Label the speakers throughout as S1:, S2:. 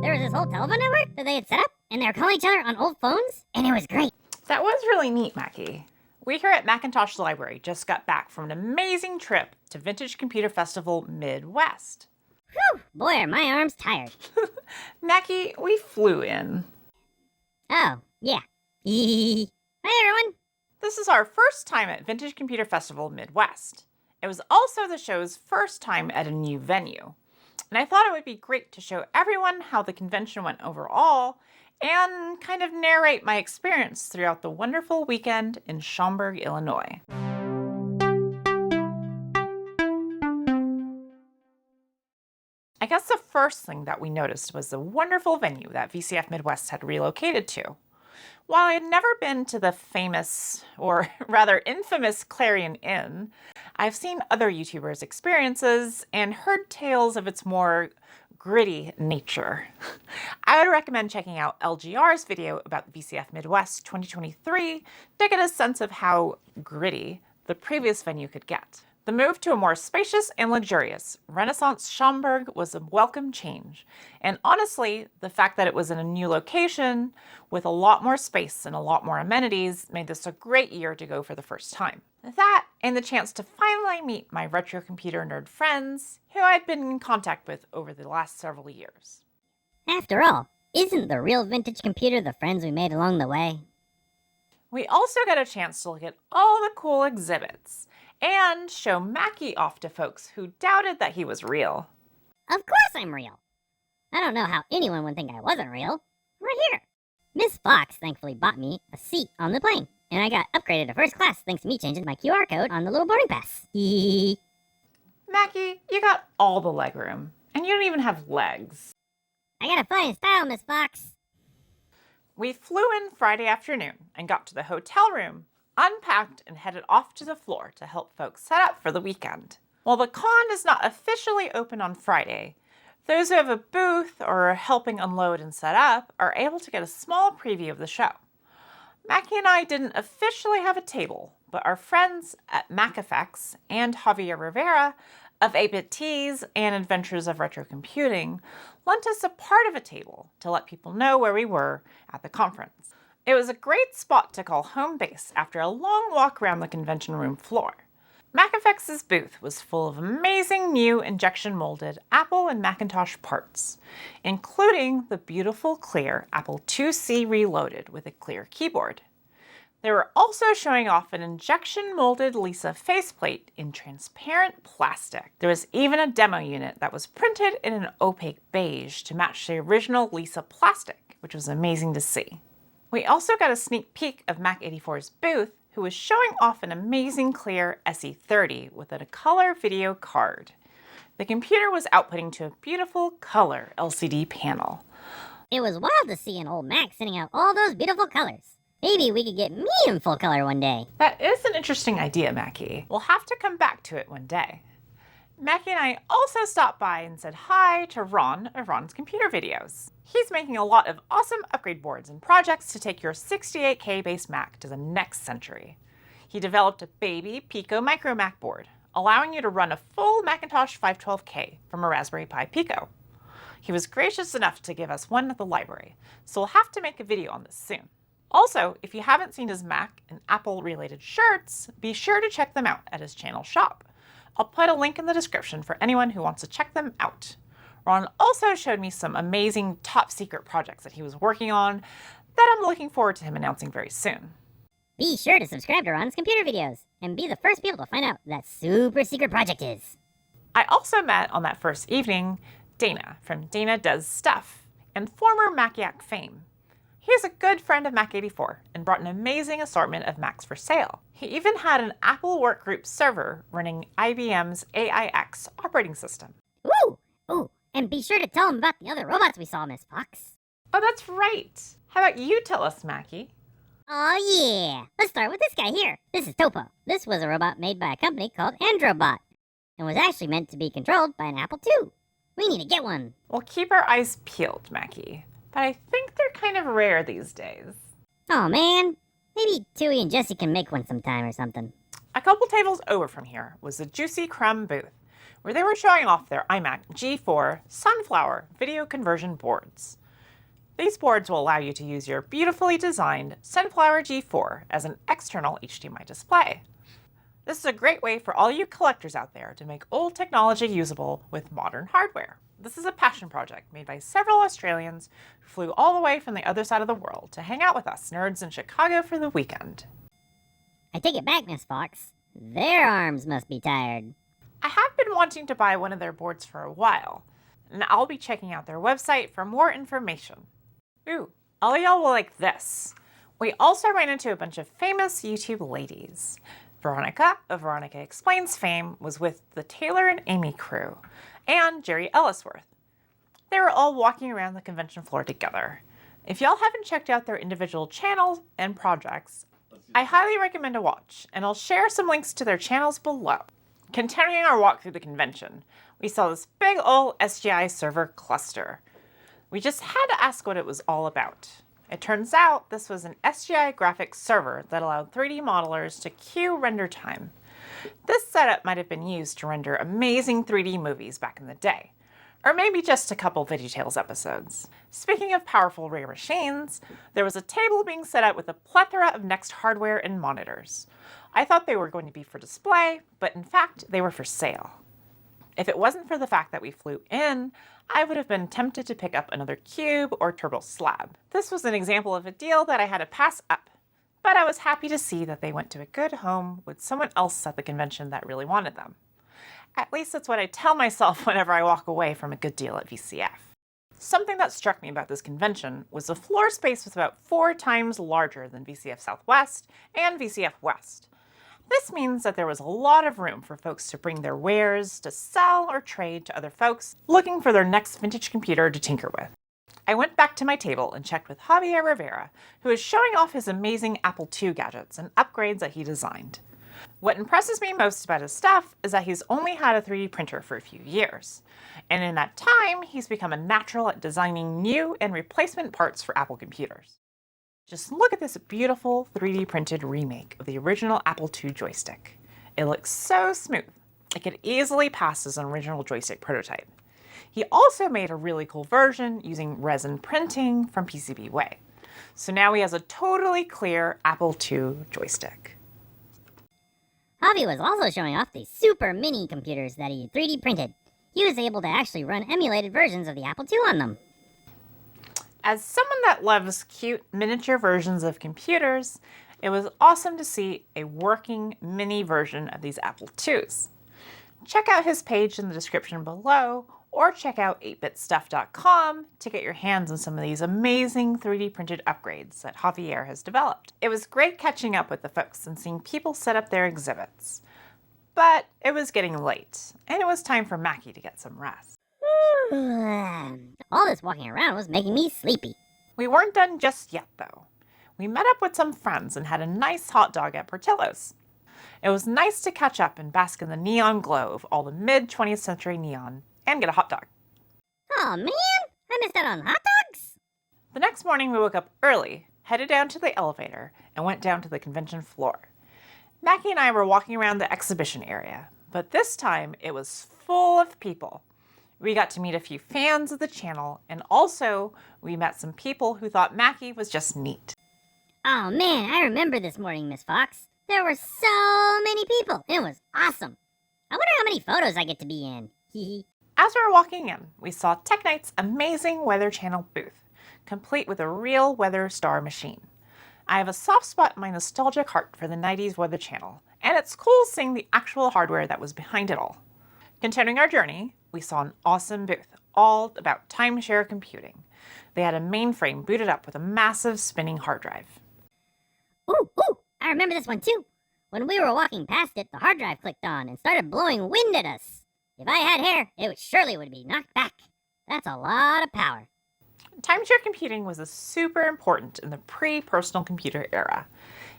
S1: There was this whole telephone network that they had set up, and they were calling each other on old phones, and it was great.
S2: That was really neat, Mackie. We here at Macintosh Library just got back from an amazing trip to Vintage Computer Festival MidWest.
S1: Whew, boy, are my arms tired.
S2: Mackie, we flew in.
S1: Oh, yeah. Hi, everyone.
S2: This is our first time at Vintage Computer Festival Midwest. It was also the show's first time at a new venue. And I thought it would be great to show everyone how the convention went overall and kind of narrate my experience throughout the wonderful weekend in Schaumburg, Illinois. I guess the first thing that we noticed was the wonderful venue that VCF MidWest had relocated to. While I had never been to the famous, or rather infamous, Clarion Inn, I've seen other YouTubers' experiences and heard tales of its more gritty nature. I would recommend checking out LGR's video about VCF Midwest 2023 to get a sense of how gritty the previous venue could get. The move to a more spacious and luxurious Renaissance Schaumburg was a welcome change, and honestly, the fact that it was in a new location with a lot more space and a lot more amenities made this a great year to go for the first time. That and the chance to finally meet my retro computer nerd friends who I'd been in contact with over the last several years.
S1: After all, isn't the real vintage computer the friends we made along the way?
S2: We also got a chance to look at all the cool exhibits and show Mackie off to folks who doubted that he was real.
S1: Of course I'm real. I don't know how anyone would think I wasn't real. Right here. Miss Fox thankfully bought me a seat on the plane, and I got upgraded to first class thanks to me changing my QR code on the little boarding pass.
S2: Mackie, you got all the legroom, and you don't even have legs.
S1: I gotta fly in style, Miss Fox.
S2: We flew in Friday afternoon and got to the hotel room, unpacked, and headed off to the floor to help folks set up for the weekend. While the con is not officially open on Friday, those who have a booth or are helping unload and set up are able to get a small preview of the show. Mackie and I didn't officially have a table, but our friends at MacFX and Javier Rivera of 8-Bit Teas and Adventures of Retro Computing lent us a part of a table to let people know where we were at the conference. It was a great spot to call home base after a long walk around the convention room floor. MacFX's booth was full of amazing new injection molded Apple and Macintosh parts, including the beautiful clear Apple IIc Reloaded with a clear keyboard. They were also showing off an injection molded Lisa faceplate in transparent plastic. There was even a demo unit that was printed in an opaque beige to match the original Lisa plastic, which was amazing to see. We also got a sneak peek of Mac84's booth, who was showing off an amazing clear SE30 with a color video card. The computer was outputting to a beautiful color LCD panel.
S1: It was wild to see an old Mac sending out all those beautiful colors. Maybe we could get me in full color one day.
S2: That is an interesting idea, Mackie. We'll have to come back to it one day. Mackie and I also stopped by and said hi to Ron of Ron's Computer Videos. He's making a lot of awesome upgrade boards and projects to take your 68K based Mac to the next century. He developed a baby Pico Micro Mac board, allowing you to run a full Macintosh 512K from a Raspberry Pi Pico. He was gracious enough to give us one at the library, so we'll have to make a video on this soon. Also, if you haven't seen his Mac and Apple-related shirts, be sure to check them out at his channel shop. I'll put a link in the description for anyone who wants to check them out. Ron also showed me some amazing top-secret projects that he was working on that I'm looking forward to him announcing very soon.
S1: Be sure to subscribe to Ron's Computer Videos and be the first people to find out what that super secret project is.
S2: I also met on that first evening Dana from Dana Does Stuff and former Maciac fame. He's a good friend of Mac84 and brought an amazing assortment of Macs for sale. He even had an Apple Workgroup server running IBM's AIX operating system.
S1: Ooh! Ooh! And be sure to tell him about the other robots we saw, Miss Fox.
S2: Oh, that's right. How about you tell us, Mackie?
S1: Oh yeah! Let's start with this guy here. This is Topo. This was a robot made by a company called Androbot and was actually meant to be controlled by an Apple II. We need to get one.
S2: We'll keep our eyes peeled, Mackie. But I think they're kind of rare these days.
S1: Oh man, maybe Tui and Jesse can make one sometime or something.
S2: A couple tables over from here was the Juicy Crumb booth, where they were showing off their iMac G4 Sunflower video conversion boards. These boards will allow you to use your beautifully designed Sunflower G4 as an external HDMI display. This is a great way for all you collectors out there to make old technology usable with modern hardware. This is a passion project made by several Australians who flew all the way from the other side of the world to hang out with us nerds in Chicago for the weekend.
S1: I take it back, Miss Fox. Their arms must be tired.
S2: I have been wanting to buy one of their boards for a while, and I'll be checking out their website for more information. Ooh, all y'all will like this. We also ran into a bunch of famous YouTube ladies. Veronica of Veronica Explains fame was with the Taylor and Amy crew, and Jerry Ellisworth. They were all walking around the convention floor together. If y'all haven't checked out their individual channels and projects, I highly recommend a watch, and I'll share some links to their channels below. Continuing our walk through the convention, we saw this big old SGI server cluster. We just had to ask what it was all about. It turns out this was an SGI graphics server that allowed 3D modelers to queue render time. This setup might have been used to render amazing 3D movies back in the day, or maybe just a couple VeggieTales episodes. Speaking of powerful rare machines, there was a table being set up with a plethora of Next hardware and monitors. I thought they were going to be for display, but in fact, they were for sale. If it wasn't for the fact that we flew in, I would have been tempted to pick up another cube or turtle slab. This was an example of a deal that I had to pass up, but I was happy to see that they went to a good home with someone else at the convention that really wanted them. At least that's what I tell myself whenever I walk away from a good deal at VCF. Something that struck me about this convention was the floor space was about 4 times larger than VCF Southwest and VCF West. This means that there was a lot of room for folks to bring their wares to sell or trade to other folks looking for their next vintage computer to tinker with. I went back to my table and checked with Javier Rivera, who is showing off his amazing Apple II gadgets and upgrades that he designed. What impresses me most about his stuff is that he's only had a 3D printer for a few years, and in that time, he's become a natural at designing new and replacement parts for Apple computers. Just look at this beautiful 3D printed remake of the original Apple II joystick. It looks so smooth. It could easily pass as an original joystick prototype. He also made a really cool version using resin printing from PCBWay. So now he has a totally clear Apple II joystick.
S1: Javi was also showing off these super mini computers that he 3D printed. He was able to actually run emulated versions of the Apple II on them.
S2: As someone that loves cute miniature versions of computers, it was awesome to see a working mini version of these Apple IIs. Check out his page in the description below, or check out 8bitstuff.com to get your hands on some of these amazing 3D printed upgrades that Javier has developed. It was great catching up with the folks and seeing people set up their exhibits. But it was getting late, and it was time for Mackie to get some rest.
S1: All this walking around was making me sleepy.
S2: We weren't done just yet, though. We met up with some friends and had a nice hot dog at Portillo's. It was nice to catch up and bask in the neon glow of all the mid-20th century neon and get a hot dog.
S1: Oh man, I missed out on hot dogs!
S2: The next morning we woke up early, headed down to the elevator, and went down to the convention floor. Mackie and I were walking around the exhibition area, but this time it was full of people. We got to meet a few fans of the channel, and also we met some people who thought Mackie was just neat.
S1: Oh man, I remember this morning, Miss Fox. There were so many people. It was awesome. I wonder how many photos I get to be in. Hee.
S2: As we were walking in, we saw Tech Night's amazing Weather Channel booth, complete with a real Weather Star machine. I have a soft spot in my nostalgic heart for the 90s Weather Channel, and it's cool seeing the actual hardware that was behind it all. Continuing our journey, we saw an awesome booth, all about timeshare computing. They had a mainframe booted up with a massive spinning hard drive.
S1: Ooh, I remember this one too. When we were walking past it, the hard drive clicked on and started blowing wind at us. If I had hair, it surely would be knocked back. That's a lot of power.
S2: Timeshare computing was super important in the pre-personal computer era.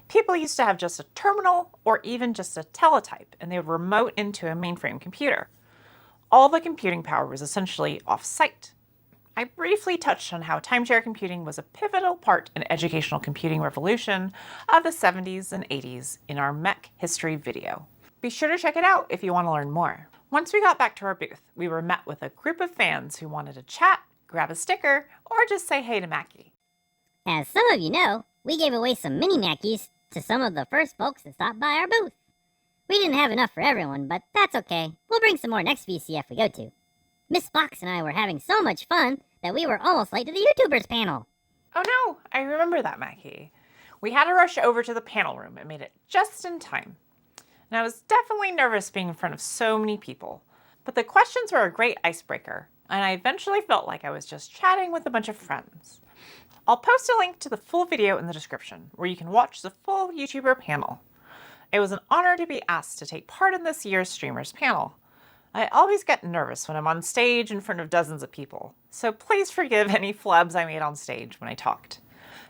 S2: People used to have just a terminal or even just a teletype, and they would remote into a mainframe computer. All the computing power was essentially off-site. I briefly touched on how timeshare computing was a pivotal part in the educational computing revolution of the 70s and 80s in our MEC history video. Be sure to check it out if you want to learn more. Once we got back to our booth, we were met with a group of fans who wanted to chat, grab a sticker, or just say hey to Mackie.
S1: As some of you know, we gave away some mini Mackies to some of the first folks that stopped by our booth. We didn't have enough for everyone, but that's okay. We'll bring some more next VCF we go to. Miss Fox and I were having so much fun that we were almost late to the YouTubers panel.
S2: Oh no, I remember that, Mackie. We had to rush over to the panel room and made it just in time. And I was definitely nervous being in front of so many people. But the questions were a great icebreaker, and I eventually felt like I was just chatting with a bunch of friends. I'll post a link to the full video in the description, where you can watch the full YouTuber panel. It was an honor to be asked to take part in this year's Streamers panel. I always get nervous when I'm on stage in front of dozens of people, so please forgive any flubs I made on stage when I talked.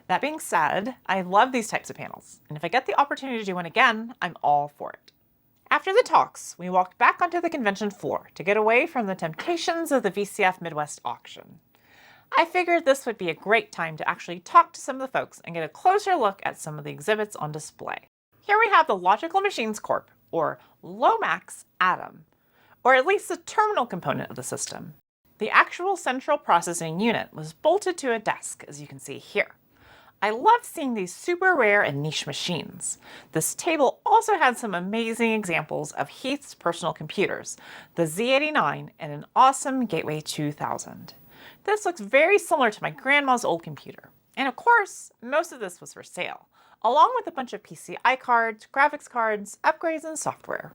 S2: That being said, I love these types of panels, and if I get the opportunity to do one again, I'm all for it. After the talks, we walked back onto the convention floor to get away from the temptations of the VCF MidWest auction. I figured this would be a great time to actually talk to some of the folks and get a closer look at some of the exhibits on display. Here we have the Logical Machines Corp, or Lomax Atom, or at least the terminal component of the system. The actual central processing unit was bolted to a desk, as you can see here. I love seeing these super rare and niche machines. This table also had some amazing examples of Heath's personal computers, the Z89 and an awesome Gateway 2000. This looks very similar to my grandma's old computer. And of course, most of this was for sale, along with a bunch of PCI cards, graphics cards, upgrades, and software.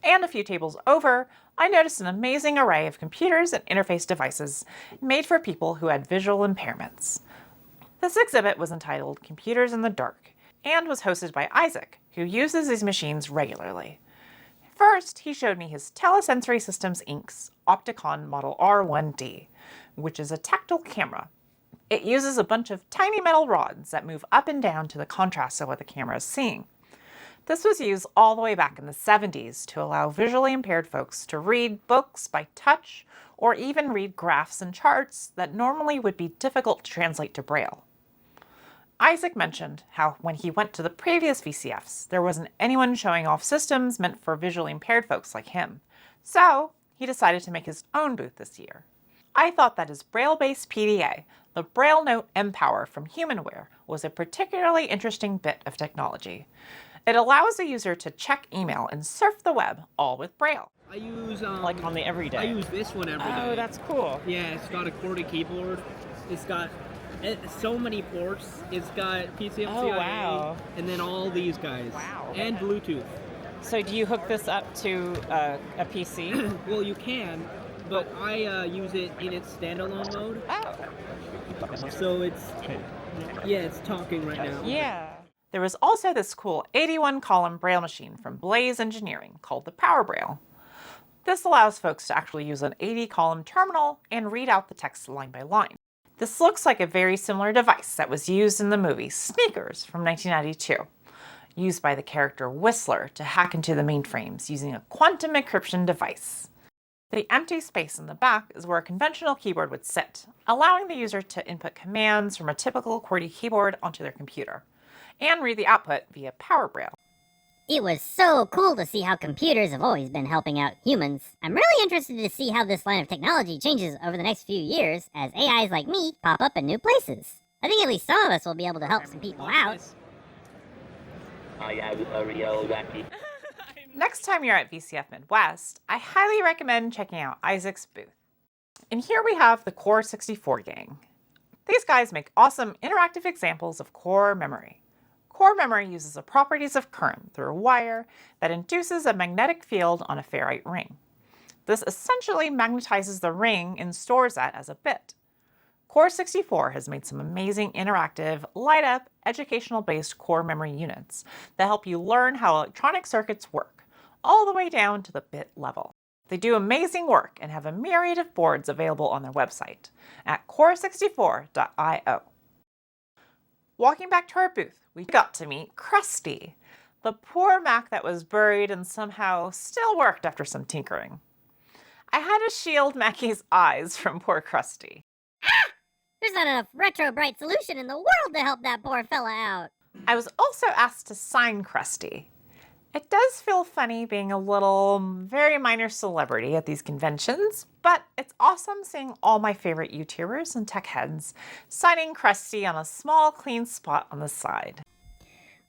S2: And a few tables over, I noticed an amazing array of computers and interface devices made for people who had visual impairments. This exhibit was entitled Computers in the Dark and was hosted by Isaac, who uses these machines regularly. First, he showed me his Telesensory Systems Inc.'s Opticon Model R1D, which is a tactile camera. It uses a bunch of tiny metal rods that move up and down to the contrast of what the camera is seeing. This was used all the way back in the 70s to allow visually impaired folks to read books by touch or even read graphs and charts that normally would be difficult to translate to Braille. Isaac mentioned how when he went to the previous VCFs, there wasn't anyone showing off systems meant for visually impaired folks like him. So he decided to make his own booth this year. I thought that his Braille-based PDA, the Braille Note M-Power from Humanware, was a particularly interesting bit of technology. It allows the user to check email and surf the web, all with Braille.
S3: I use
S4: like on the everyday.
S3: I use this one every day.
S4: Oh, that's cool.
S3: Yeah, it's got a QWERTY keyboard. It's got so many ports. It's got PCMCIA.
S4: Oh, wow.
S3: And then all these guys.
S4: Wow.
S3: And Bluetooth.
S4: So do you hook this up to a PC?
S3: Well, you can, but I use it in its standalone mode.
S4: Oh.
S3: So it's talking right now.
S2: Yeah. There was also this cool 81-column Braille machine from Blaze Engineering called the Power Braille. This allows folks to actually use an 80-column terminal and read out the text line by line. This looks like a very similar device that was used in the movie Sneakers from 1992, used by the character Whistler to hack into the mainframes using a quantum encryption device. The empty space in the back is where a conventional keyboard would sit, allowing the user to input commands from a typical QWERTY keyboard onto their computer, and read the output via Power Braille.
S1: It was so cool to see how computers have always been helping out humans. I'm really interested to see how this line of technology changes over the next few years as AIs like me pop up in new places. I think at least some of us will be able to help some people out.
S2: Next time you're at VCF MidWest, I highly recommend checking out Isaac's booth. And here we have the Core 64 gang. These guys make awesome interactive examples of core memory. Core memory uses the properties of current through a wire that induces a magnetic field on a ferrite ring. This essentially magnetizes the ring and stores that as a bit. Core 64 has made some amazing interactive, light-up, educational-based core memory units that help you learn how electronic circuits work, all the way down to the bit level. They do amazing work and have a myriad of boards available on their website at core64.io. Walking back to our booth, we got to meet Krusty, the poor Mac that was buried and somehow still worked after some tinkering. I had to shield Mackie's eyes from poor Krusty.
S1: There's not enough retro bright solution in the world to help that poor fella out.
S2: I was also asked to sign Krusty. It does feel funny being a little, very minor celebrity at these conventions, but it's awesome seeing all my favorite YouTubers and tech heads signing Krusty on a small, clean spot on the side.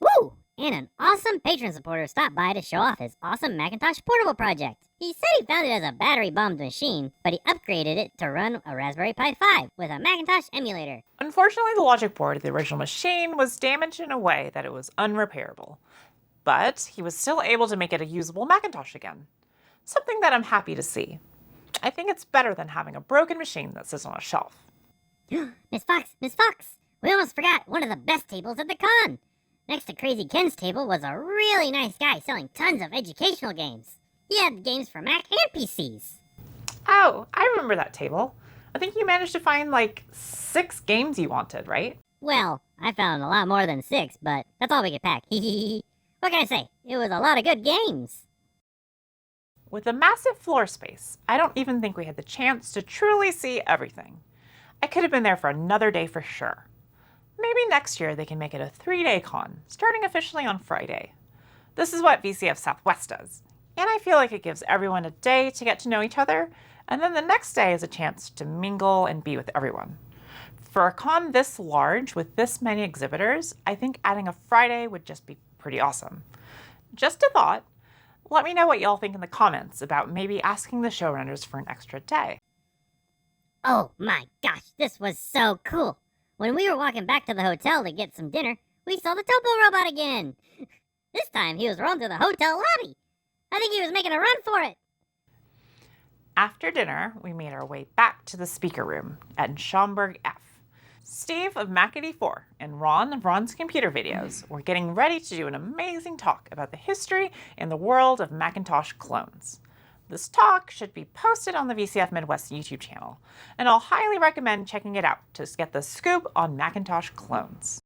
S1: Woo! And an awesome patron supporter stopped by to show off his awesome Macintosh portable project. He said he found it as a battery-bombed machine, but he upgraded it to run a Raspberry Pi 5 with a Macintosh emulator.
S2: Unfortunately, the logic board of the original machine was damaged in a way that it was unrepairable. But he was still able to make it a usable Macintosh again. Something that I'm happy to see. I think it's better than having a broken machine that sits on a shelf.
S1: Miss Fox, we almost forgot one of the best tables at the con. Next to Crazy Ken's table was a really nice guy selling tons of educational games. He had games for Mac and PCs.
S2: Oh, I remember that table. I think you managed to find like 6 games you wanted, right?
S1: Well, I found a lot more than 6, but that's all we could pack. What can I say? It was a lot of good games.
S2: With a massive floor space, I don't even think we had the chance to truly see everything. I could have been there for another day for sure. Maybe next year they can make it a 3-day con, starting officially on Friday. This is what VCF Southwest does, and I feel like it gives everyone a day to get to know each other, and then the next day is a chance to mingle and be with everyone. For a con this large with this many exhibitors, I think adding a Friday would just be pretty awesome. Just a thought. Let me know what y'all think in the comments about maybe asking the showrunners for an extra day.
S1: Oh my gosh, this was so cool. When we were walking back to the hotel to get some dinner, we saw the Topo robot again. This time he was rolling through the hotel lobby. I think he was making a run for it.
S2: After dinner, we made our way back to the speaker room at Schaumburg F. Steve of Mac84 and Ron of Ron's Computer Videos were getting ready to do an amazing talk about the history and the world of Macintosh clones. This talk should be posted on the VCF MidWest YouTube channel, and I'll highly recommend checking it out to get the scoop on Macintosh clones.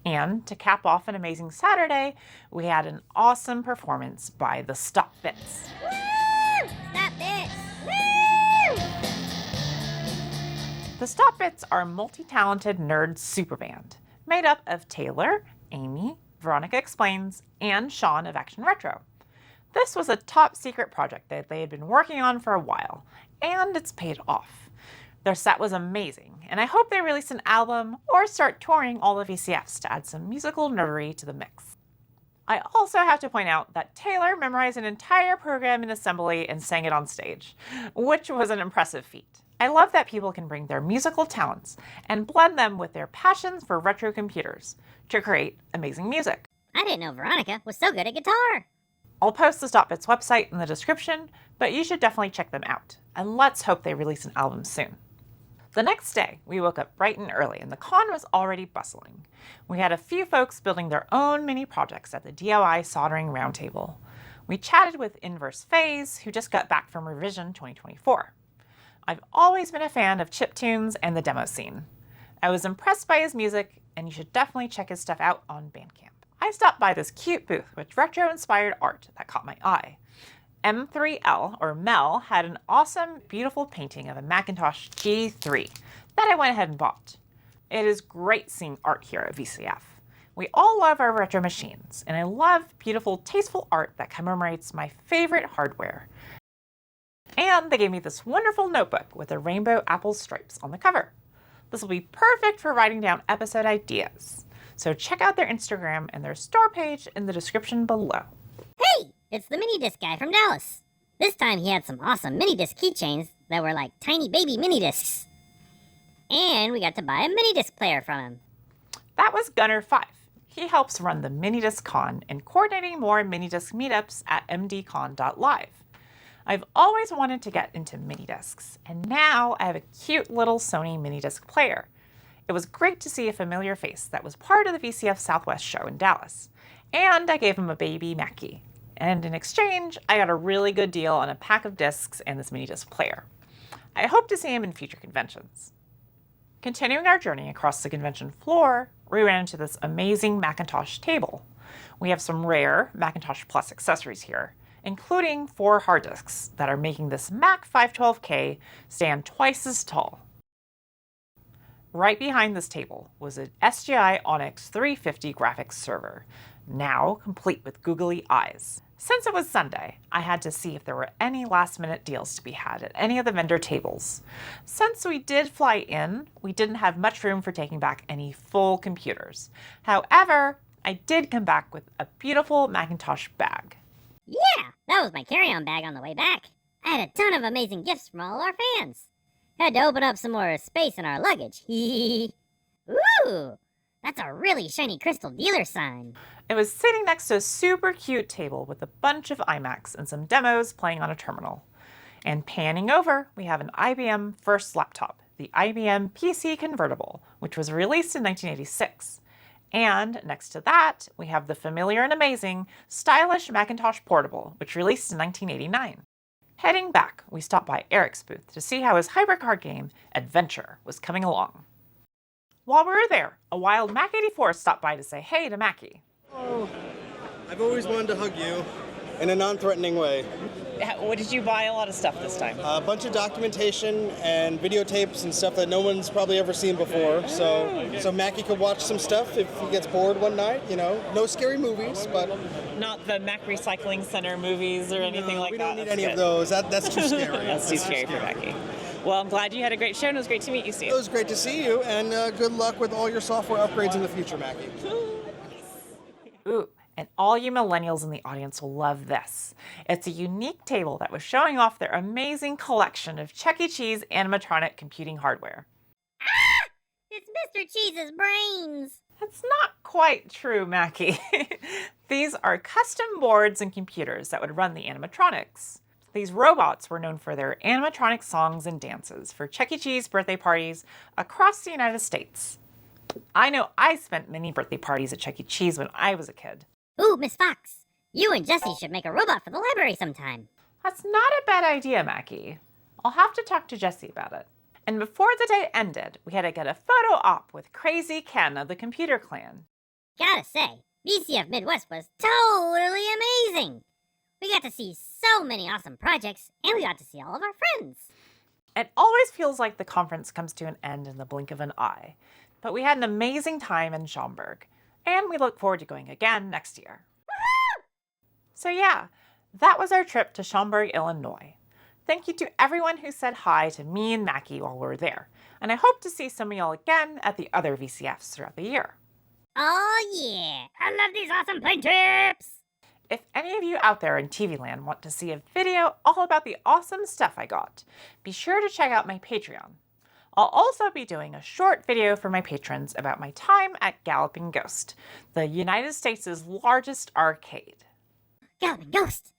S2: And to cap off an amazing Saturday, we had an awesome performance by the Stop Bits.
S1: Woo! Stop Bits! Woo!
S2: The Stop Bits are a multi-talented nerd superband made up of Taylor, Amy, Veronica Explains, and Sean of Action Retro. This was a top secret project that they had been working on for a while, and it's paid off. Their set was amazing, and I hope they release an album or start touring all the VCFs to add some musical nerdery to the mix. I also have to point out that Taylor memorized an entire program in assembly and sang it on stage, which was an impressive feat. I love that people can bring their musical talents and blend them with their passions for retro computers to create amazing music.
S1: I didn't know Veronica was so good at guitar.
S2: I'll post the Stop Bits website in the description, but you should definitely check them out, and let's hope they release an album soon. The next day, we woke up bright and early, and the con was already bustling. We had a few folks building their own mini projects at the DIY Soldering Roundtable. We chatted with Inverse Phase, who just got back from Revision 2024. I've always been a fan of chiptunes and the demo scene. I was impressed by his music, and you should definitely check his stuff out on Bandcamp. I stopped by this cute booth with retro-inspired art that caught my eye. M3L, or Mel, had an awesome, beautiful painting of a Macintosh G3 that I went ahead and bought. It is great seeing art here at VCF. We all love our retro machines, and I love beautiful, tasteful art that commemorates my favorite hardware. And they gave me this wonderful notebook with the rainbow apple stripes on the cover. This will be perfect for writing down episode ideas. So check out their Instagram and their store page in the description below.
S1: Hey, it's the mini disc guy from Dallas. This time he had some awesome mini disc keychains that were like tiny baby mini discs. And we got to buy a mini disc player from him.
S2: That was Gunner5. He helps run the Minidisc Con and coordinating more Minidisc meetups at mdcon.live. I've always wanted to get into mini discs, and now I have a cute little Sony mini disc player. It was great to see a familiar face that was part of the VCF Southwest show in Dallas, and I gave him a baby Mackie. And in exchange, I got a really good deal on a pack of discs and this mini disc player. I hope to see him in future conventions. Continuing our journey across the convention floor, we ran into this amazing Macintosh table. We have some rare Macintosh Plus accessories here, including 4 hard disks that are making this Mac 512K stand twice as tall. Right behind this table was an SGI Onyx 350 graphics server, now complete with googly eyes. Since it was Sunday, I had to see if there were any last-minute deals to be had at any of the vendor tables. Since we did fly in, we didn't have much room for taking back any full computers. However, I did come back with a beautiful Macintosh bag.
S1: Yeah, that was my carry-on bag on the way back. I had a ton of amazing gifts from all our fans. Had to open up some more space in our luggage. Ooh, that's a really shiny crystal dealer sign.
S2: It was sitting next to a super cute table with a bunch of iMacs and some demos playing on a terminal. And panning over, we have an IBM first laptop, the IBM PC Convertible, which was released in 1986. And next to that, we have the familiar and amazing, stylish Macintosh Portable, which released in 1989. Heading back, we stopped by Eric's booth to see how his hypercard game, Adventure, was coming along. While we were there, a wild Mac 84 stopped by to say hey to Mackie.
S5: Oh, I've always wanted to hug you in a non-threatening way.
S4: What did you buy? A lot of stuff this time.
S5: A bunch of documentation and videotapes and stuff that no one's probably ever seen before. So Mackie could watch some stuff if he gets bored one night. You know, no scary movies, but
S4: Not the Mac Recycling Center movies or anything like that.
S5: we don't need
S4: That's
S5: any
S4: good.
S5: of those. That's too scary.
S4: That's too scary for Mackie. Well, I'm glad you had a great show, and it was great to meet you, Steve.
S5: It was great to see you, and good luck with all your software upgrades in the future, Mackie.
S2: Ooh, and all you millennials in the audience will love this. It's a unique table that was showing off their amazing collection of Chuck E. Cheese animatronic computing hardware.
S1: It's Mr. Cheese's brains.
S2: That's not quite true, Mackie. These are custom boards and computers that would run the animatronics. These robots were known for their animatronic songs and dances for Chuck E. Cheese birthday parties across the United States. I know I spent many birthday parties at Chuck E. Cheese when I was a kid.
S1: Ooh, Miss Fox, you and Jessie should make a robot for the library sometime.
S2: That's not a bad idea, Mackie. I'll have to talk to Jessie about it. And before the day ended, we had to get a photo op with Crazy Ken of the Computer Clan.
S1: Gotta say, VCF MidWest was totally amazing. We got to see so many awesome projects, and we got to see all of our friends.
S2: It always feels like the conference comes to an end in the blink of an eye, but we had an amazing time in Schaumburg, and we look forward to going again next year. So yeah, that was our trip to Schaumburg, Illinois. Thank you to everyone who said hi to me and Mackie while we were there, and I hope to see some of y'all again at the other VCFs throughout the year.
S1: Oh yeah, I love these awesome plane trips.
S2: If any of you out there in TV land want to see a video all about the awesome stuff I got, be sure to check out my Patreon. I'll also be doing a short video for my patrons about my time at Galloping Ghost, the United States' largest arcade.
S1: Galloping Ghost,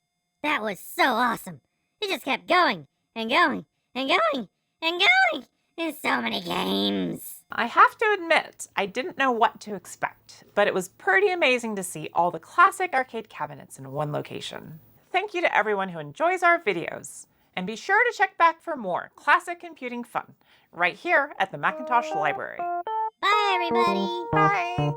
S1: that was so awesome. It just kept going and going and going and going. There's so many games.
S2: I have to admit, I didn't know what to expect, but it was pretty amazing to see all the classic arcade cabinets in one location. Thank you to everyone who enjoys our videos, and be sure to check back for more classic computing fun right here at the Macintosh Library.
S1: Bye, everybody.
S2: Bye!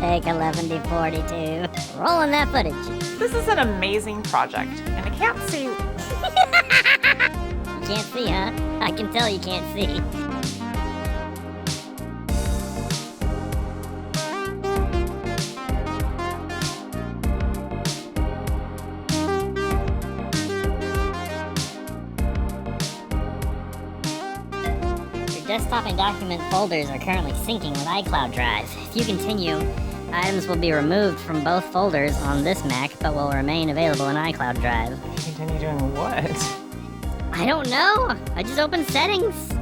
S1: Take 11D42. Rolling that footage.
S2: This is an amazing project, and I can't see...
S1: You can't see, huh? I can tell you can't see. Your desktop and document folders are currently syncing with iCloud Drive. If you continue, items will be removed from both folders on this Mac, but will remain available in iCloud Drive.
S2: Continue doing what?
S1: I don't know. I just opened settings.